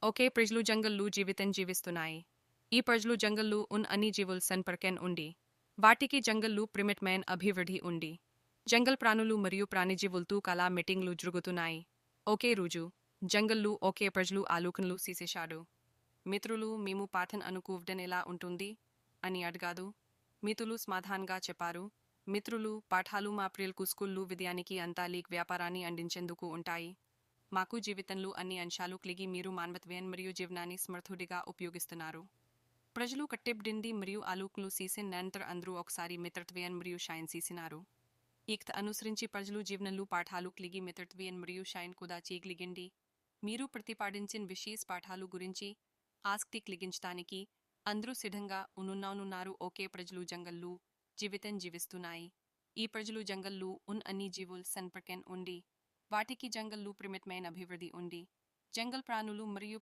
ఒకే ప్రజలు జంగల్లు జీవితం జీవిస్తున్నాయి. ఈ ప్రజలు జంగల్లు అన్ని జీవుల సంపర్కం ఉండి. వాటికి జంగల్లు ప్రిమిట్మైన అభివృద్ధి ఉండి. జంగల్ ప్రాణులు మరియు ప్రాణిజీవులతో కలా మీటింగ్లు జరుగుతున్నాయి. ఒకే రోజు జంగల్లు ఒకే ప్రజలు ఆలోచనలు చేసేశాడు. మిత్రులు మేము పాఠం అనుకోవడం ఎలా ఉంటుంది అని అడిగాడు. మిత్రులు సమాధానంగా చెప్పారు. మిత్రులు పాఠాలు మా ప్రియులకు స్కూళ్ళు విద్యానికి అంతా లీక్ వ్యాపారాన్ని అందించేందుకు ఉంటాయి. మాకు జీవితంలో అన్ని అంశాలు కలిగి మీరు మానవత్వం మరియు జీవనాన్ని సమర్థుడిగా ఉపయోగిస్తున్నారు. ప్రజలు కట్టెబడింది మరియు ఆలోచనలు చేసిన నంతర అందరూ ఒకసారి మిత్రత్వం మరియు షైన్ చేసినారు. ఈక్త అనుసరించి ప్రజలు జీవనంలో పాఠాలు కలిగి మిత్రత్వం మరియు షైన్ కూడా చేయగలిగింది. మీరు ప్రతిపాదించిన విశేష పాఠాలు గురించి ఆసక్తి కలిగించడానికి అందరూ సిద్ధంగా ఉన్నారు. ఒకే ప్రజలు జంగల్లు జీవితం జీవిస్తున్నాయి. ఈ ప్రజలు జంగల్లు అన్ని జీవుల సంపర్కం ఉండి. వాటికి జంగల్లు ప్రిమితమైన అభివృద్ధి ఉండి. జంగల్ ప్రాణులు మరియు